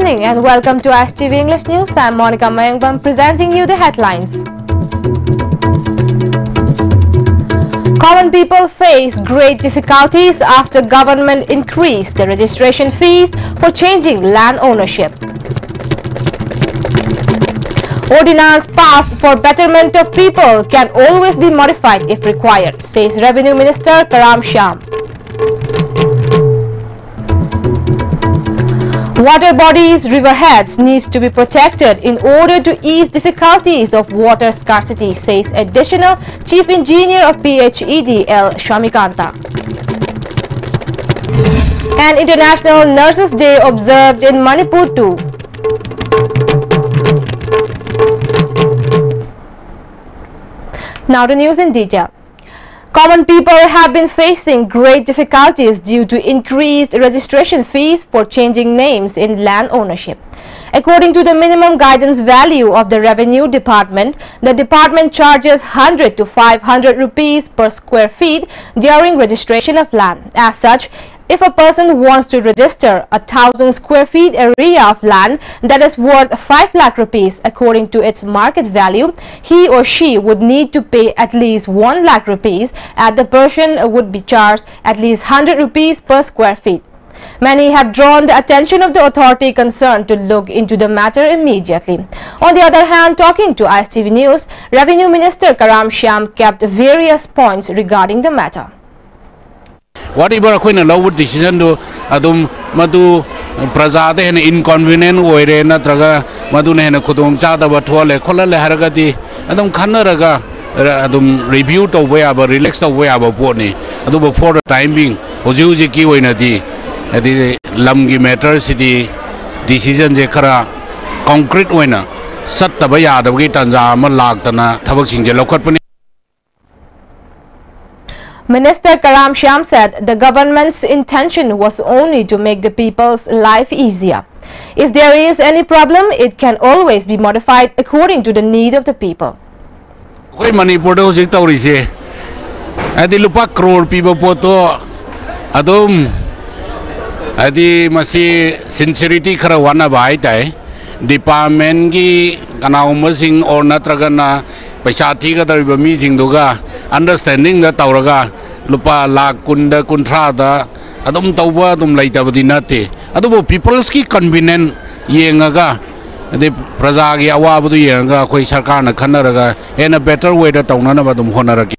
morning and welcome to ISTV English News. I'm Monica Mayangbam presenting you the headlines. Common people face great difficulties after government increased the registration fees for changing land ownership. Ordinance passed for betterment of people can always be modified if required, says Revenue Minister Karam Shyam. Water bodies, riverheads needs to be protected in order to ease difficulties of water scarcity, says Additional Chief Engineer of PHED L. Shwamikanta. An International Nurses Day observed in Manipur too. Now the news in detail. Common people have been facing great difficulties due to increased registration fees for changing names in land ownership. According to the minimum guidance value of the Revenue Department, the department charges 100 to 500 rupees per square feet during registration of land. As such, if a person wants to register 1,000 square feet area of land that is worth 5 lakh rupees according to its market value, he or she would need to pay at least 1 lakh rupees and the person would be charged at least 100 rupees per square feet. Many have drawn the attention of the authority concerned to look into the matter immediately. On the other hand, talking to ISTV News, Revenue Minister Karam Shyam kept various points regarding the matter. Whatever a low decision to Adum Madu Prazade and inconvenient way, Natraga, Maduna and Kudum Chada, Batole, Kola Haragati, Adum Kanaraga, Adum review to way about relaxed away about Pony, Adum before the time being, Ojuji Kiwinati, at the Lamgi matter city decision Jakara, concrete winner, Satabaya, the Gitanza, Malagtana, Tabaxing, local. Minister Karam Shyam said the government's intention was only to make the people's life easier. If there is any problem, it can always be modified according to the need of the people. When Manipur was it already at the Lupa crore people poto Adum Adi Masi sincerity Karawana Baitai Department Gi Kanaumasing or Natragana Pashatiga the meeting Duga understanding the Tauraga Lupa La Kunda Kuntrada Adum Tawa Dum Laita Vadinati Adubo people's key convenient Yengaga the Prazagi Awabu Yanga Koi Sarkana Kanaraga in a better way to Taunanabadum Honaraki.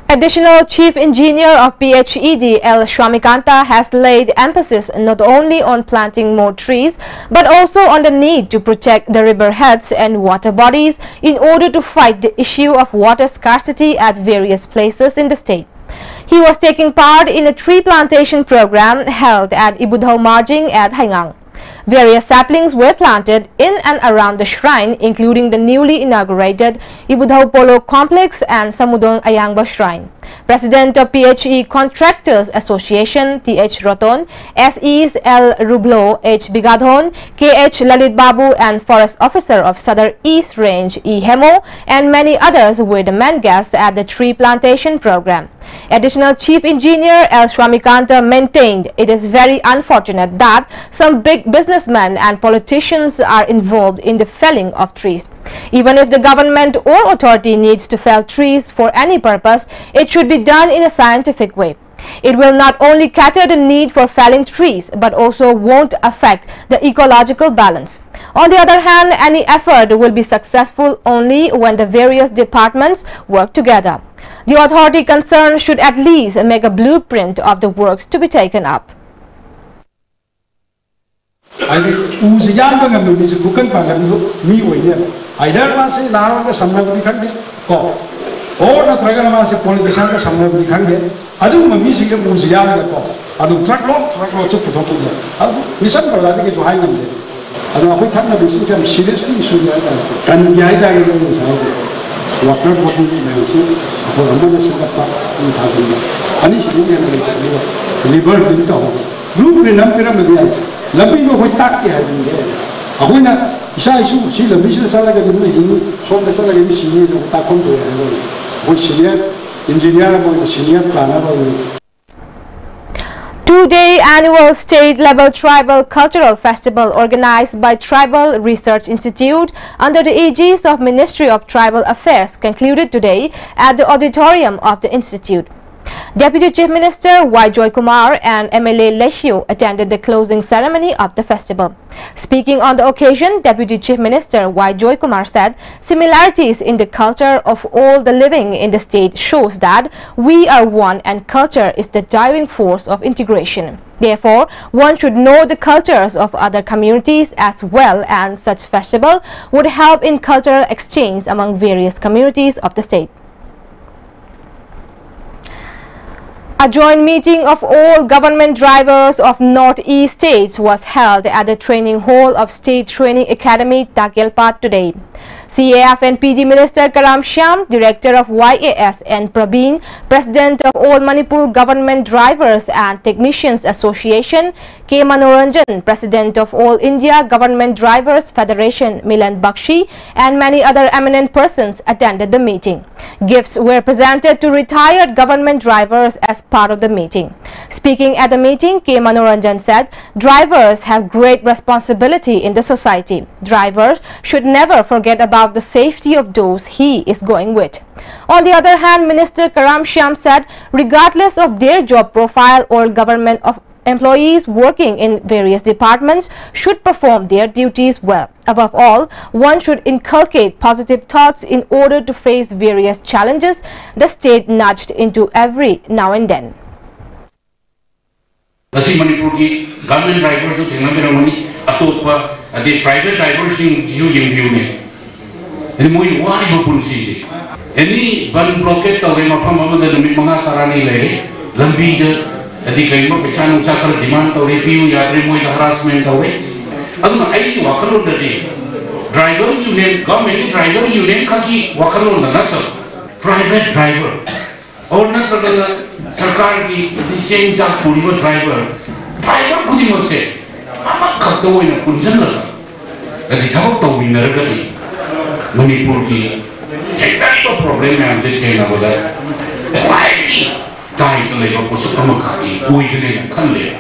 Additional Chief Engineer of PHED L. Shwamikanta has laid emphasis not only on planting more trees but also on the need to protect the riverheads and water bodies in order to fight the issue of water scarcity at various places in the state. He was taking part in a tree plantation program held at Ibudhau Marjing at Haingang. Various saplings were planted in and around the shrine, including the newly inaugurated Ibudhau Polo Complex and Samudong Ayangba Shrine. President of PHE Contractors Association T.H. Roton, SEs L. Rublo, H. Bigadhon, K.H. Lalit Babu and Forest Officer of Sadar East Range E. Hemo and many others were the main guests at the tree plantation program. Additional Chief Engineer L. Shwamikanta maintained it is very unfortunate that some big businessmen and politicians are involved in the felling of trees. Even if the government or authority needs to fell trees for any purpose, it should be done in a scientific way. It will not only cater the need for felling trees but also won't affect the ecological balance. On the other hand, any effort will be successful only when the various departments work together. The authority concerned should at least make a blueprint of the works to be taken up. Or not Raganamasi politician, some of the Kande, I do my music of Muzian, I do track lots of Potoki. Listen for that to hang them there. I know we can't be system seriously should and the idea is what not what we for a moment in Tanzania. And this is liberty in the blueprint and pyramid. Labido with Taki having there. I win a Isaisu, see the business salary, so the salary is senior of Takonto. Engineer, senior planner. Two-day annual state-level tribal cultural festival organized by Tribal Research Institute under the aegis of Ministry of Tribal Affairs concluded today at the auditorium of the institute. Deputy Chief Minister Y. Joy Kumar and MLA Leshio attended the closing ceremony of the festival. Speaking on the occasion, Deputy Chief Minister Y. Joy Kumar said similarities in the culture of all the living in the state shows that we are one and culture is the driving force of integration. Therefore, one should know the cultures of other communities as well, and such festival would help in cultural exchange among various communities of the state. A joint meeting of all government drivers of Northeast states was held at the training hall of State Training Academy, Takelpat today. CAF and PD Minister Karam Shyam, Director of YAS, and Prabeen, President of All Manipur Government Drivers and Technicians Association, K. Manoranjan, President of All India Government Drivers Federation, Milan Bakshi, and many other eminent persons attended the meeting. Gifts were presented to retired government drivers as part of the meeting. Speaking at the meeting, K. Manoranjan said, drivers have great responsibility in the society. Drivers should never forget about the safety of those he is going with. On the other hand, Minister Karam Shyam said, regardless of their job profile, all government employees working in various departments should perform their duties well. Above all, one should inculcate positive thoughts in order to face various challenges the state nudged into every now and then. Manipur ki government drivers who the private drivers any ban blockade to them from over the Mimanga Tarani Lay, Lambida, the Kaima Pichan Sakar demand to review Yadrimo harassment away. I walk along the day. Driver union, government driver union Kaki walk along the nutter. Private driver. Or not Sarkar the change up Puriva driver. Driver Purimo said, I'm a Kato in a Punjana. That the top of Winnergari, Manipur ki. That's the problem I'm telling about that. Why? Time to labor for Sukamakati, we can live.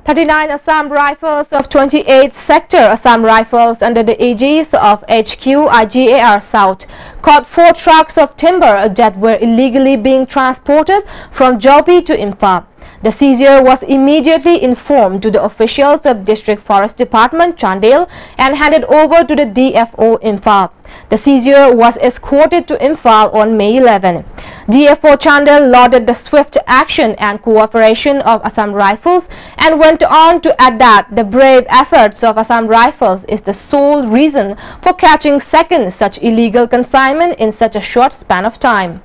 39 Assam Rifles of 28th Sector Assam Rifles under the aegis of HQ IGAR South caught 4 trucks of timber that were illegally being transported from Jobi to Imphal. The seizure was immediately informed to the officials of District Forest Department, Chandel, and handed over to the DFO Imphal. The seizure was escorted to Imphal on May 11. DFO Chandel lauded the swift action and cooperation of Assam Rifles and went on to add that the brave efforts of Assam Rifles is the sole reason for catching second such illegal consignment in such a short span of time.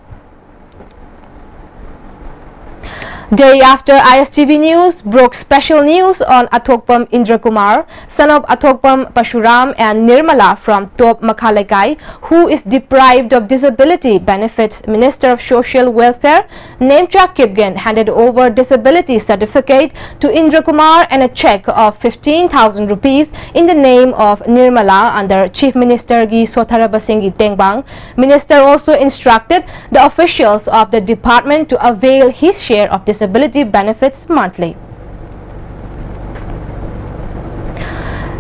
Day after ISTV News broke special news on Athokpam Indra Kumar, son of Athokpam Pashuram and Nirmala from Top Makhalekai, who is deprived of disability benefits. Minister of Social Welfare Nemcha Kipgen handed over disability certificate to Indra Kumar and a check of 15,000 rupees in the name of Nirmala under Chief Minister Gi Sotharabasingi Tengbang. Minister also instructed the officials of the department to avail his share of disability benefits monthly.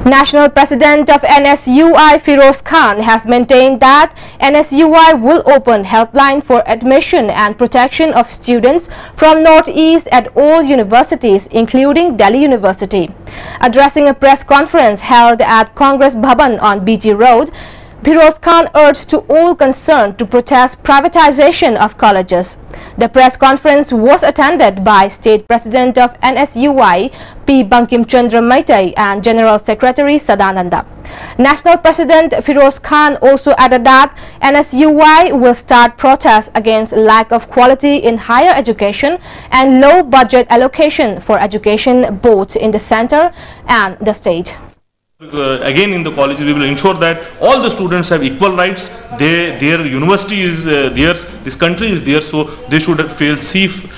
National President of NSUI Firoz Khan has maintained that NSUI will open helpline for admission and protection of students from Northeast at all universities, including Delhi University. Addressing a press conference held at Congress Bhavan on BT Road, Firoz Khan urged to all concerned to protest privatization of colleges. The press conference was attended by State President of NSUI P. Bankim Chandra Maitai and General Secretary Sadananda. National President Firoz Khan also added that NSUI will start protests against lack of quality in higher education and low budget allocation for education both in the center and the state. Again, in the college, we will ensure that all the students have equal rights. Their university is theirs, this country is theirs, so they should feel safe,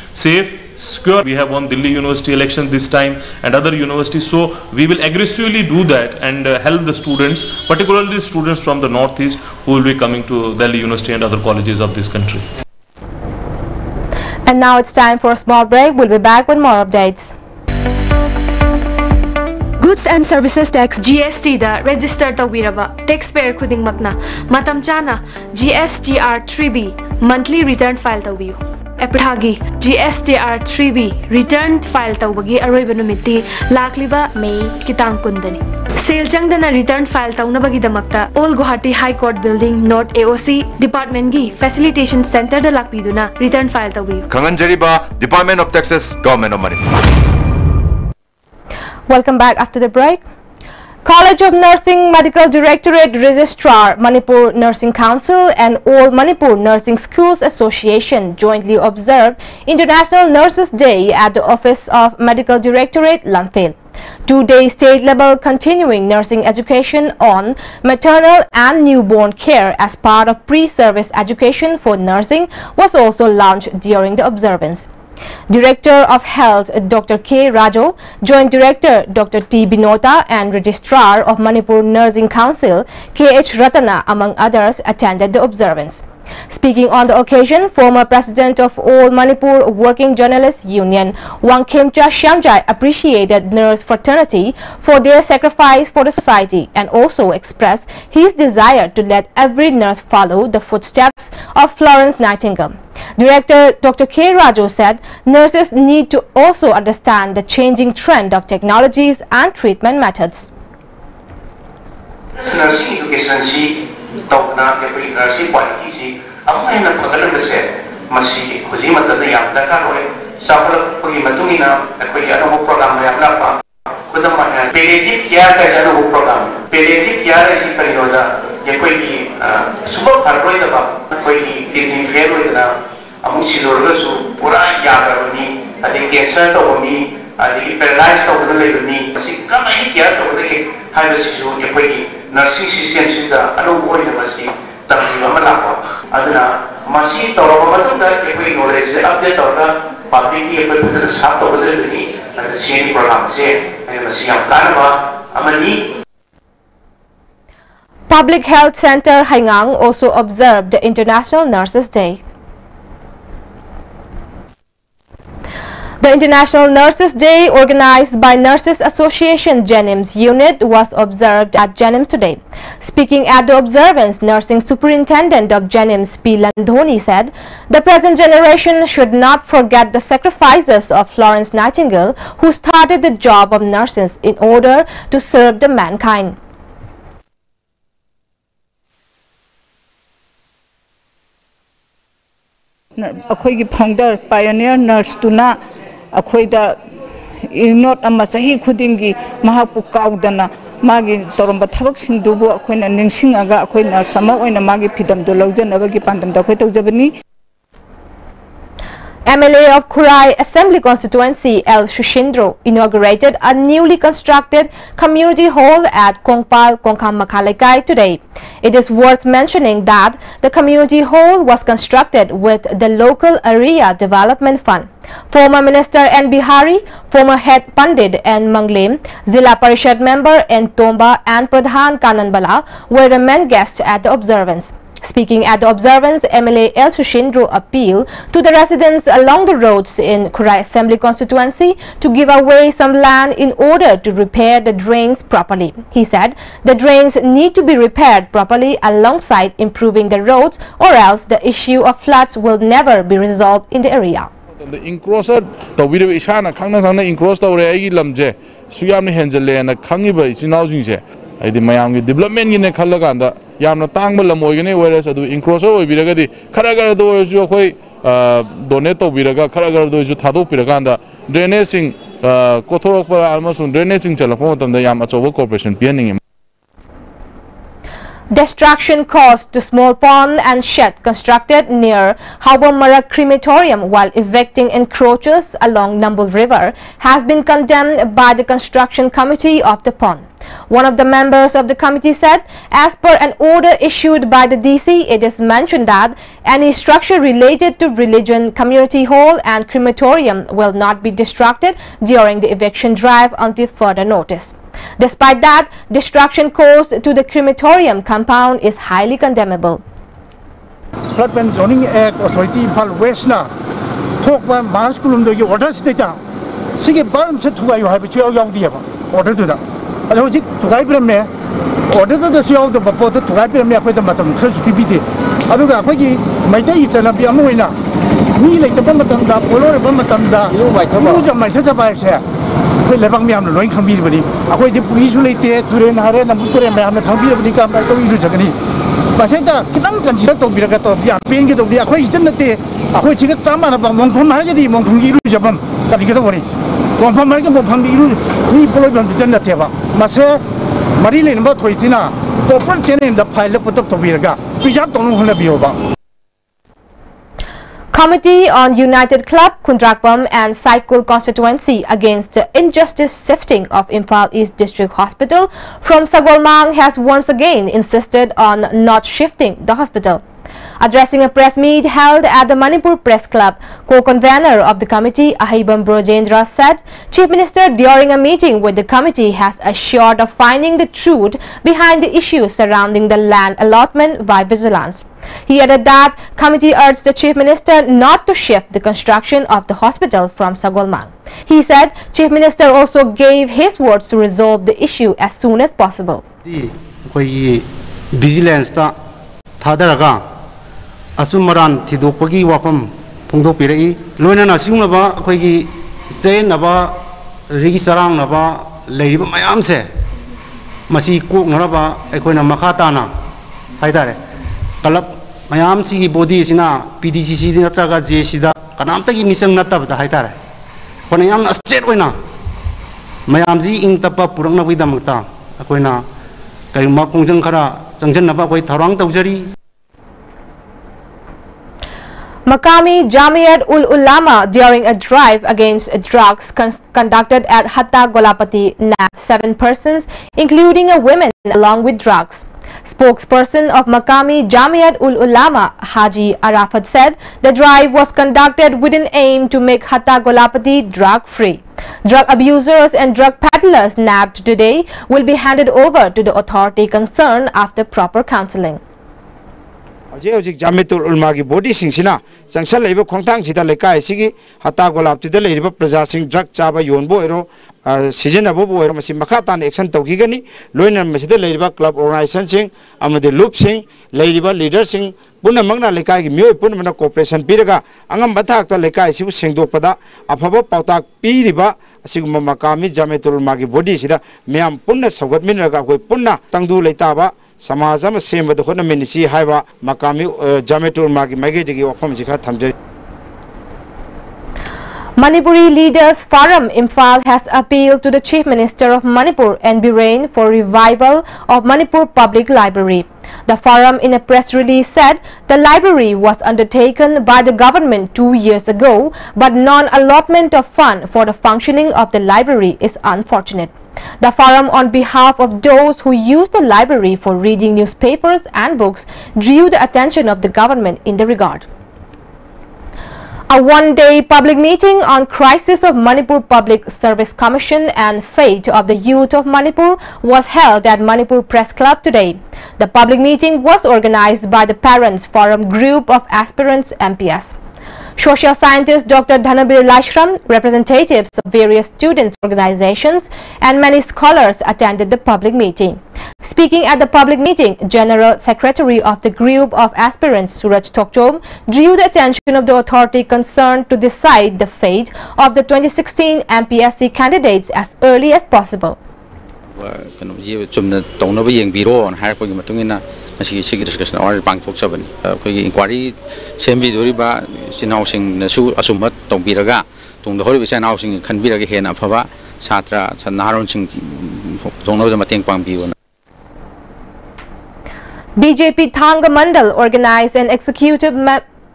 secure. We have won Delhi University election this time and other universities, so we will aggressively do that and help the students, particularly students from the Northeast who will be coming to Delhi University and other colleges of this country. And now it's time for a small break. We'll be back with more updates. Goods and Services Tax GST da register tawiraba taxpayer khuding makna matam chana GSTR3B monthly return file tawiyu. Eprhagi GSTR3B return file tawbagi aroiba numiti lakliba May kitang kundani. Sale changdana return file tawnabagi damakta All Guwahati High Court Building North AOC Department gi Facilitation Center da lakpiduna return file tawiyu. Kanganjariba Department of Taxes, Government of Manipur. Welcome back after the break. College of Nursing Medical Directorate Registrar, Manipur Nursing Council and All Manipur Nursing Schools Association jointly observed International Nurses Day at the Office of Medical Directorate, Lamphel. Two-day state-level continuing nursing education on maternal and newborn care as part of pre-service education for nursing was also launched during the observance. Director of Health Dr. K. Rajo, Joint Director Dr. T. Binota and Registrar of Manipur Nursing Council K. H. Ratana among others attended the observance. Speaking on the occasion, former President of All Manipur Working Journalists Union Wangkhemcha Shyamjai appreciated nurse fraternity for their sacrifice for the society and also expressed his desire to let every nurse follow the footsteps of Florence Nightingale. Director Dr. K. Rajo said nurses need to also understand the changing trend of technologies and treatment methods. Nursing education nursing quality palliative care program. Palliative care super nursing system Public Health Center Haingang also observed the International Nurses Day. The International Nurses Day, organized by Nurses Association Jenims Unit, was observed at Jenims today. Speaking at the observance, Nursing Superintendent of Jenims P. Landhoni said, the present generation should not forget the sacrifices of Florence Nightingale, who started the job of nurses in order to serve the mankind. Akoigi founder pioneer nurse tuna akoida not amasahi khudingi mahapu kaudana magi toromba thabak singdubu akoina ningsingaga akoina sama oina magi phidam do lawjanabagi pandam da khoi tawjabani. MLA of Khurai Assembly Constituency L. Shushindro inaugurated a newly constructed community hall at Kongpal, Kongkham Makhalaikai today. It is worth mentioning that the community hall was constructed with the local area development fund. Former Minister N. Bihari, former head Pandit N. Manglim, Zilla Parishad member N. Tomba and Pradhan Kananbala were the main guests at the observance. Speaking at the observance, MLA L. Sushindro appealed to the residents along the roads in Khurai Assembly Constituency to give away some land in order to repair the drains properly. He said the drains need to be repaired properly alongside improving the roads, or else the issue of floods will never be resolved in the area. The encroacher to be the Ishana Kanga encroached over a lamje, Suyam Henzele and a Kangiba is in housing. I the Miami development in a Kalaganda, Yamna Tangla Moyane, whereas I do encroacher will be the Karagar doors your way, Doneto Viraga, Karagar doors you Tado Piraganda, drainaging Kotoropa almost drainaging telephone and the Yamato Corporation pianing. Destruction caused to small pond and shed constructed near Hawamara Crematorium while evicting encroachers along Nambul River has been condemned by the construction committee of the pond. One of the members of the committee said, as per an order issued by the DC, it is mentioned that any structure related to religion, community hall and crematorium will not be destructed during the eviction drive until further notice. Despite that, destruction caused to the crematorium compound is highly condemnable. Flood Zoning Act Authority Impal West na थोकपा महास्कुलुमदगी order सिदा सिगे बारम से थुगायो highway छु याव दियाबा order दुदा अदो होजि थुगाइ बिरमने order the याव the बपो the थुगाइ बिरमने अखोय the मतम खरसु पिबिदे अदुगा अखोयगी मैदै चलबि अमु होइना मी लेतब मतम दा पोलोरब मतम दा यु जमाइ थजबाय से अखोय लेबांग म्याम लोइन खंबिरबनि अखोय दि पुइसु लेते तुरेन हारे नमु तुरे म्याम खंबिरबनि काम तो इरु जगनि बसेता कितन कंसिडर तो बिरगा तो बिया पेन के तो बिया अखोय इतन नते अखोय छिग चामा बा मोंफम हागदि मोंफम इरु जबम कनि के तो बनि मोंफम हागदि मोंफम इरु मी पोलोबम इतन नतेबा मसे मरी लेनबा थोइतिना ओपन चैनल द फाइल पुतप तो बिरगा पिजाब तो होना बियोबा Committee on United Club, Kundrakpam and Saikul constituency against injustice shifting of Imphal East District Hospital from Sagolmang has once again insisted on not shifting the hospital. Addressing a press meet held at the Manipur Press Club, co-convener of the committee, Ahibam Brojendra, said Chief Minister during a meeting with the committee has assured of finding the truth behind the issues surrounding the land allotment by vigilance. He added that committee urged the Chief Minister not to shift the construction of the hospital from Sagolmang. He said Chief Minister also gave his words to resolve the issue as soon as possible. Vigilance Thadaraga Asumaran Tidopagi Wapam Pungdo Piri, Lunan Asumaba, Quagi Zain Naba, Rigisarang Naba, Lady Mayamse, Masi Cook Naraba, Equina Makatana, Haidare, Kalap Mayamsi body is in a PDCC Nataga Zeshida, Kanamtaki Missing Natab the Haidare. When I am a straight winner, Mayamzi in Tapa Purana with the Mata, Aquina, Kaymakung Jankara, Janjanaba with Tarang Taujari. Makami Jamiat ul Ulama during a drive against drugs conducted at Hatta Golapati nabbed 7 persons, including a woman, along with drugs. Spokesperson of Makami Jamiat ul Ulama, Haji Arafat, said the drive was conducted with an aim to make Hatta Golapati drug-free. Drug abusers and drug peddlers nabbed today will be handed over to the authority concerned after proper counseling. Jamiatul Ulama body singina, Sangsal Labor Kontang Sita Leka, Sigi, Hatta Golap to the Labor Praza Sing drug Chaba Yonbo, season above Masimakatan, Exxon Togigani, Luin and Mesita Labor Club organization, Amade Loop Sing, Labor Leader Sing, Bunamagna Leka, Mu Punamana Corporation Piraga, Angam Batak Leka, Siu Sing Dopada, Apapa Pautak Piriba, Sigma Makami, Jamiatul Ulama body sida, Miam Punna Sagat Minaga, Punna, Tangdu Letaba. Samazam same with the Honaminici Haiva Makami Jamiatul Magi Magadi of Homzika Tamjay. Manipuri Leaders Forum Imphal has appealed to the Chief Minister of Manipur and Birain for revival of Manipur Public Library. The forum in a press release said the library was undertaken by the government 2 years ago, but non-allotment of fund for the functioning of the library is unfortunate. The forum, on behalf of those who use the library for reading newspapers and books, drew the attention of the government in the regard. A one-day public meeting on crisis of Manipur Public Service Commission and fate of the youth of Manipur was held at Manipur Press Club today. The public meeting was organized by the Parents Forum Group of Aspirants MPS. Social scientist Dr. Dhanabir Lashram, representatives of various students' organizations, and many scholars attended the public meeting. Speaking at the public meeting, General Secretary of the Group of Aspirants Suraj Tokchom drew the attention of the authority concerned to decide the fate of the 2016 MPSC candidates as early as possible. Discussion or bank folks of inquiry, Sembi Duriba, Sinhousing, Su Asumat, Tombiraga, Tung the Holy Housing, can be again of Hava, Satra, Sanaron, Mating Pambi. BJP Thanga Mandal organized an executive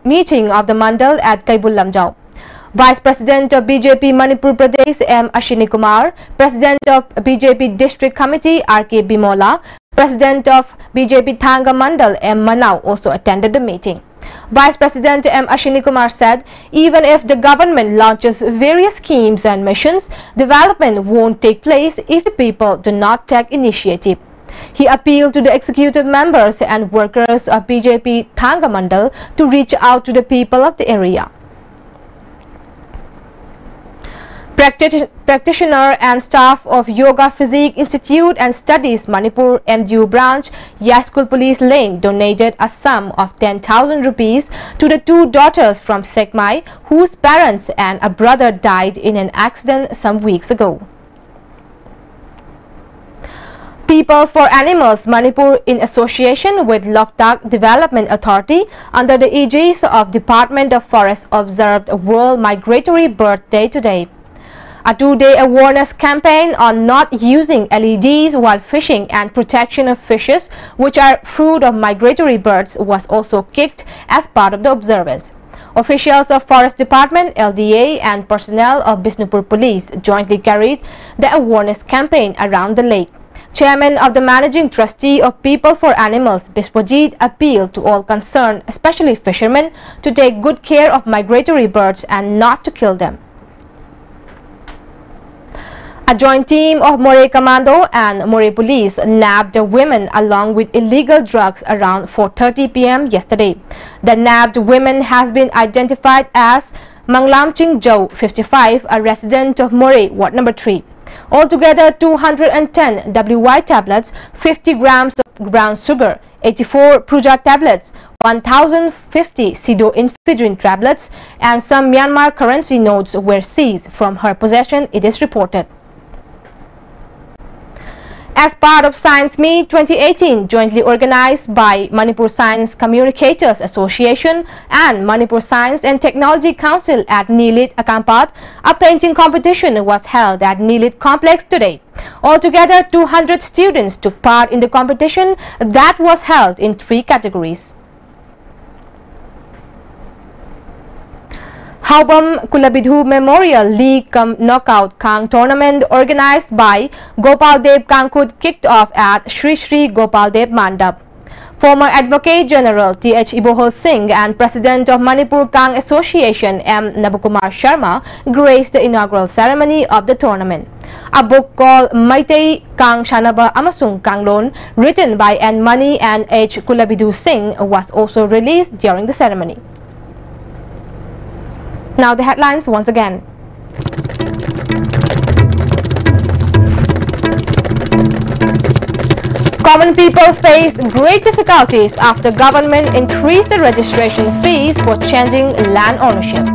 meeting of the Mandal at Kaibul Lamjau. Vice President of BJP Manipur Pradesh M. Ashini Kumar, President of BJP District Committee R.K. Bimola, President of BJP Thanga Mandal M. Manau also attended the meeting. Vice President M. Ashini Kumar said, even if the government launches various schemes and missions, development won't take place if the people do not take initiative. He appealed to the executive members and workers of BJP Thanga Mandal to reach out to the people of the area. Practitioner and staff of Yoga Physique Institute and Studies Manipur MDU branch, Yaskul Police Lane, donated a sum of 10,000 rupees to the two daughters from Sekmai, whose parents and a brother died in an accident some weeks ago. People for Animals Manipur, in association with Loktak Development Authority under the aegis of Department of Forest, observed World Migratory Bird Day today. A two-day awareness campaign on not using LEDs while fishing and protection of fishes, which are food of migratory birds, was also kicked as part of the observance. Officials of Forest Department, LDA, and personnel of Bisnupur Police jointly carried the awareness campaign around the lake. Chairman of the Managing Trustee of People for Animals, Biswajit, appealed to all concerned, especially fishermen, to take good care of migratory birds and not to kill them. A joint team of Moreh Commando and Moreh Police nabbed the women along with illegal drugs around 4:30 p.m. yesterday. The nabbed women has been identified as Manglamching Jo, 55, a resident of Moreh, Ward Number 3. Altogether, 210 WY tablets, 50 grams of brown sugar, 84 Pruja tablets, 1,050 pseudoephedrine tablets, and some Myanmar currency notes were seized from her possession, it is reported. As part of Science Meet 2018, jointly organized by Manipur Science Communicators Association and Manipur Science and Technology Council at Nilit, Akampat, a painting competition was held at Nilit Complex today. Altogether, 200 students took part in the competition that was held in 3 categories. Haubam Kulabidhu Memorial League Knockout Kang Tournament organized by Gopal Dev Kangkut kicked off at Shri Shri Gopal Dev Mandap. Former Advocate General T.H. Ibohol Singh and President of Manipur Kang Association M. Nabukumar Sharma graced the inaugural ceremony of the tournament. A book called Maitei Kang Shanaba Amasung Kanglon, written by N. Mani and H. Kulabidhu Singh, was also released during the ceremony. Now the headlines once again. Common people face great difficulties after government increased the registration fees for changing land ownership.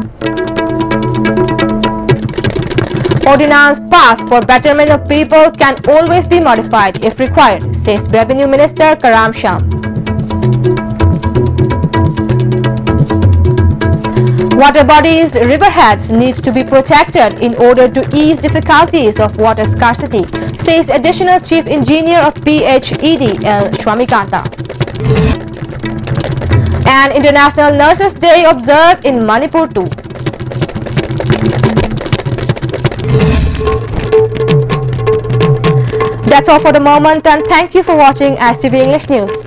Ordinance passed for betterment of people can always be modified if required, says Revenue Minister Karam Sham. Water bodies, riverheads needs to be protected in order to ease difficulties of water scarcity, says Additional Chief Engineer of PHED L. Shwamikanta. And International Nurses Day observed in Manipur too. That's all for the moment, and thank you for watching STV English News.